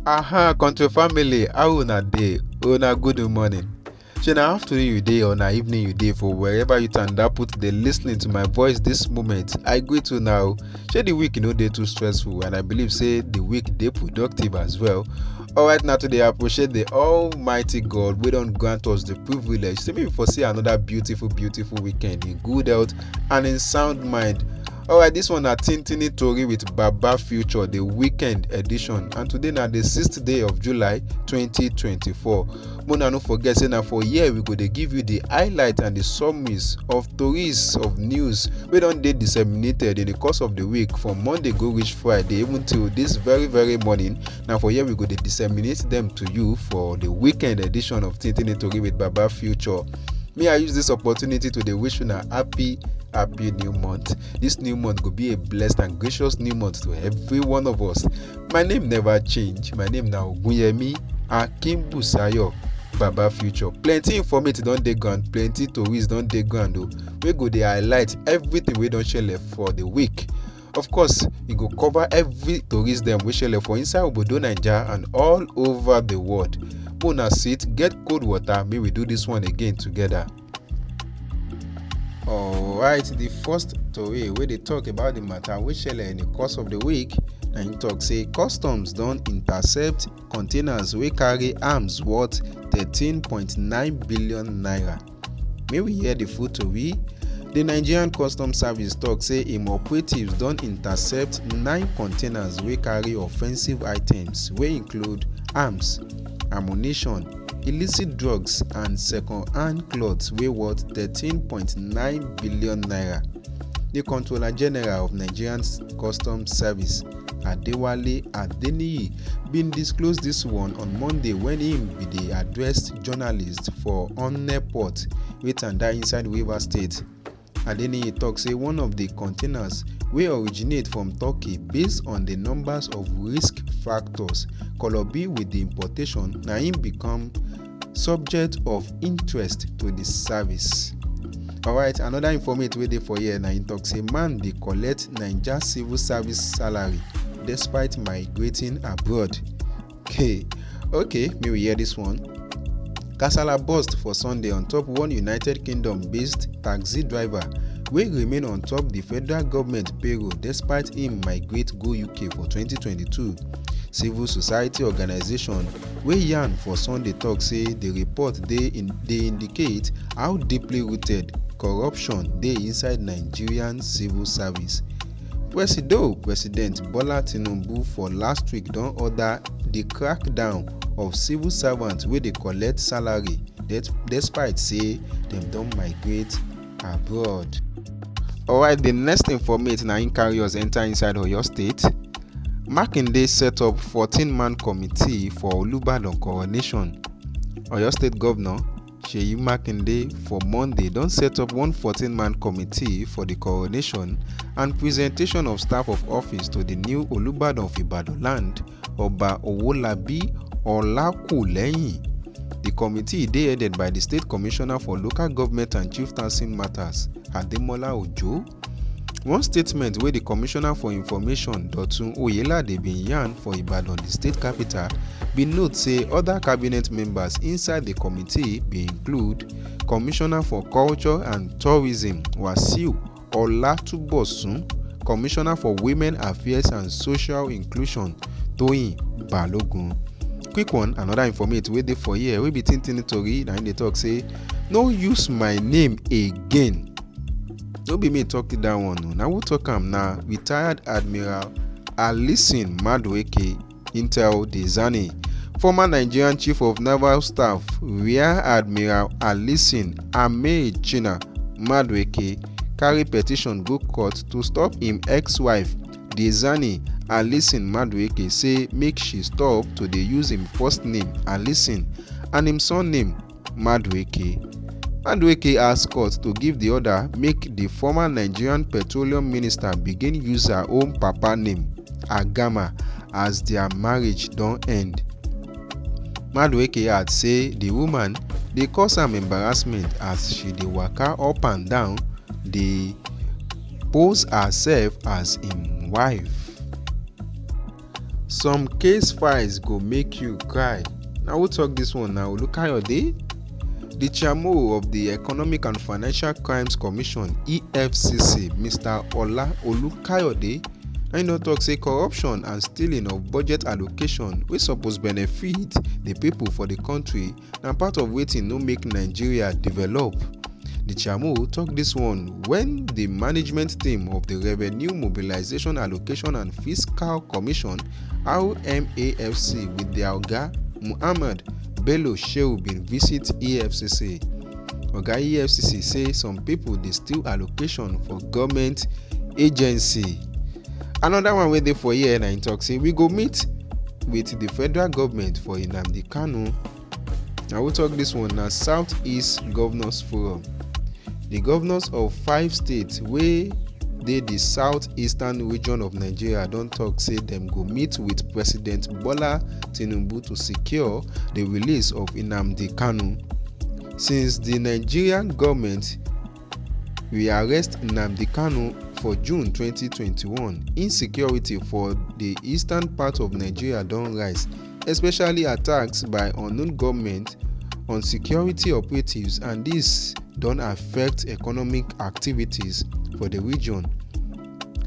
Aha, country family, how una dey? Una good morning. Shey na afternoon you dey or na evening you dey for wherever you tanda put dey lis ten ing to my voice this moment. I greet una o. Shey the week no dey too stressful and I believe say the week dey productive as well. Alright, na to dey appreciate the almighty God wey don grant us the privilege say make we for see another beautiful weekend in good health and in sound mind. Alright, this one na TinTinNi Tori with Baba Future, the weekend edition, and today na the 6th day of July 2024. Una no forget say na for here we go dey give you the highlight and the summaries of tories of news wey don dey disseminated in the course of the week from Monday go reach Friday even till this very morning. Na for here we go dey disseminate them to you for the weekend edition of TinTinNi Tori with Baba Future. Me, I use this opportunity to dey wish una happy new month. This new month go be a blessed and gracious new month to every one of us. My name never change. My name na Ogunyemi Akimbusayo Baba Future. Plenty informate don dey ground, plenty tories don dey ground o. We go dey highlight everything wey don shele for the week. Of course, e go cover every tories dem wey shele for inside obodo Naija and all over the world. Una sit, get cold water, may we do this one again together. Alright, the first tori wey dey talk about the matter wey shele in the course of the week na im talk say customs don intercept containers wey carry arms worth 13.9 billion naira. May we hear the full tori. The Nigerian Customs Service talk say im operatives don intercept 9 containers wey carry offensive items wey include arms, ammunition, illicit drugs and second-hand clothes wey worth 13.9 billion naira. The Controller General of Nigerian Customs Service, Adewale Adeniyi, bin disclose dis one on Monday wen im bin dey address journalists for Onne Port wey tanda inside Rivers State. Adeniyi tok say one of the containers wey originate from Turkey based on the numbers of risk factors kolobi with the importation na im become subject of interest to the service. Alright, another informate wey dey for here na im tok say man dey collect Naija civil service salary despite migrating abroad. Okay, may we hear this one. Kasala burst for Sunday on top one United Kingdom-based taxi driver wey remain on top the federal government payroll despite im migrate go UK for 2022. Civil society organisation wey yarn for Sunday talk say the report dey indicate how deeply rooted corruption dey inside Nigerian civil service. President Bola Tinubu for last week don order the crackdown of civil servants wey dey collect salary despite say dem don migrate abroad. Alright, the next informate na im carry us enter inside Oyo State. Makinde set up 14-man committee for Olubadan coronation. Oyo State Governor Seyi Makinde for Monday don set up one 14-man committee for the coronation and presentation of staff of office to the new Olubadan of Ibadan land, Oba Owolabi Olakuleyin. The committee dey headed by the State Commissioner for Local Government and Chieftaincy Matters, Ademola Ojo. One statement wey the Commissioner for Information Dotun Oyelade bin yarn for Ibadan, the state capital, bin note say other cabinet members inside the committee bin include Commissioner for Culture and Tourism Wasiu Olatubosun, Commissioner for Women Affairs and Social Inclusion Toyin Balogun. Quick one, another informate wey dey for here wey be TinTinNi Tori na im dey talk say no use my name again. No be me talk that one o, na who talk am na retired Admiral Alison Madueke Intel Dezani. Former Nigerian Chief of Naval Staff Rear Admiral Alison Amechina Madueke carry petition go court to stop im ex-wife Dezani Alison Madueke say make she stop to dey use im first name Alison and im surname Madueke. Madueke ask court to give the order make the former Nigerian Petroleum Minister begin use her own papa name Agama as their marriage don end. Madueke add say the woman dey cause am embarrassment as she dey waka up and down dey pose herself as im wife. Some case files go make you cry. Now we'll talk this one now. Olukayode, the chairman of the Economic and Financial Crimes Commission (EFCC), Mr. Ola Olukayode, and don talk say corruption and stealing of budget allocation wey suppose benefit the people for the country na part of wetin no make Nigeria develop. The chairman talk this one when the management team of the Revenue Mobilization Allocation and Fiscal Commission (RMAFC) with their oga Muhammad Bello Shehu bin visit EFCC. Oga EFCC say some people dey steal allocation for government agency. Another one wey dey for here na im talk say we go meet with the federal government for Nnamdi Kanu. Na we talk this one na Southeast Governors Forum. The governors of 5 states wey dey the southeastern region of Nigeria don talk say dem go meet with President Bola Tinubu to secure the release of Nnamdi Kanu. Since the Nigerian government rearrest Nnamdi Kanu for June 2021, insecurity for the eastern part of Nigeria don rise, especially attacks by unknown government on security operatives, and this don affect economic activities for the region.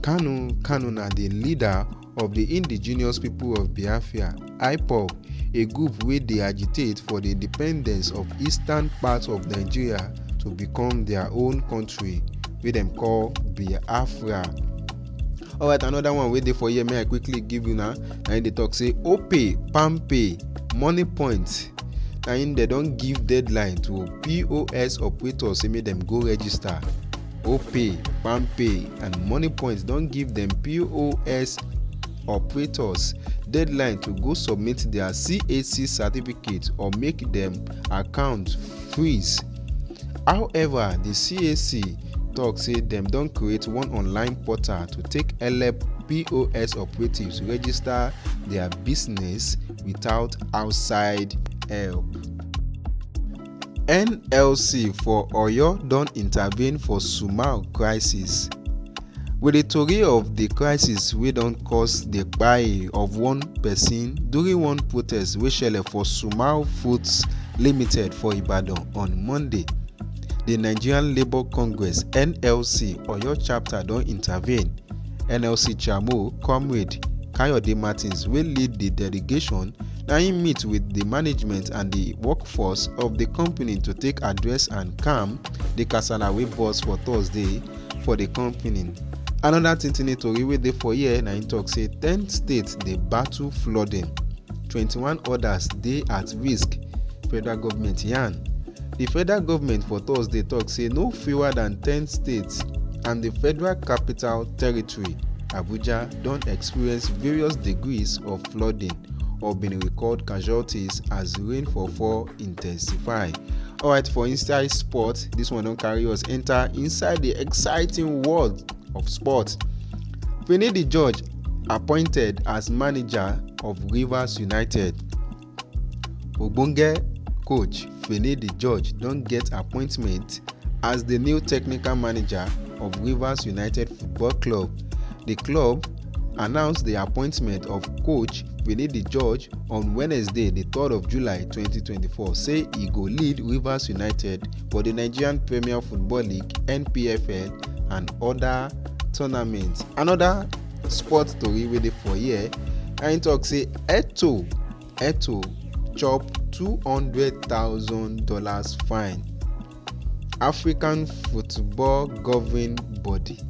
Kanu na the leader of the indigenous people of Biafra (IPOB), a group wey dey agitate for the independence of eastern part of Nigeria to become their own country wey dem call Biafra. Alright, another one wey dey for here may I quickly give you na im dey talk say Opay, Palmpay, Money Point, na im dey don give deadline to POS operators say make dem go register. Opay, Palmpay and Money Point don give dem POS operators deadline to go submit their CAC certificate or make dem account freeze. However, the CAC talk say dem don create one online portal to take help POS operatives register their business without outside help. NLC for Oyo don intervene for Sumau crisis. With the tori of the crisis wey don cause the kpai of one person during one protest wey shele for Sumau Foods Limited for Ibadan on Monday, the Nigerian Labour Congress (NLC) Oyo chapter don intervene. NLC chairman Comrade Kayode Martins wey lead the delegation na im meet with the management and the workforce of the company to take address and calm the kasala wey burst for Thursday for the company. Another TinTinNi Tori wey dey for here na im talk say 10 states dey battle flooding, 21 others dey at risk, federal government yarn. The federal government for Thursday talk say no fewer than 10 states and the Federal Capital Territory Abuja don experience various degrees of flooding or been record casualties as rainfall fall intensify. Alright, for inside sport, this one don carry us enter inside the exciting world of sport. Finidi George appointed as manager of Rivers United. Ogbonge coach Finidi George don get appointment as the new technical manager of Rivers United Football Club. The club announced the appointment of coach Finidi George on Wednesday, the 3rd of July 2024, say he go lead Rivers United for the Nigerian Premier Football League (NPFL) and other tournaments. Another sport story wey dey for here, I talk say Eto chop $200,000 fine. African Football Governing Body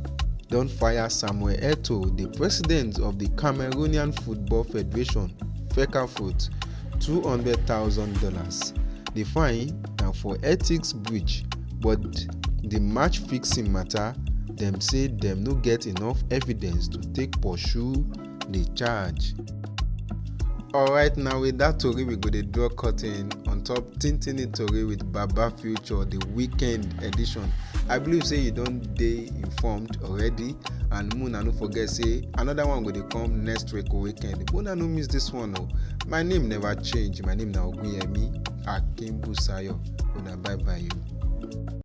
don fire Samuel Eto'o, the president of the Cameroonian Football Federation (FECAFOOT), $200,000. The fine na for ethics breach, but the match fixing matter, dem say dem no get enough evidence to take pursue the charge. Alright, now with that tori we go dey draw curtain on top TinTinNi Tori with Baba Future, the weekend edition. I believe say you don dey informed already, and una no forget say another one go dey come next week weekend. Una no miss this one o. My name never change. My name na Ogunyemi Akimbusayo. Una bye bye you.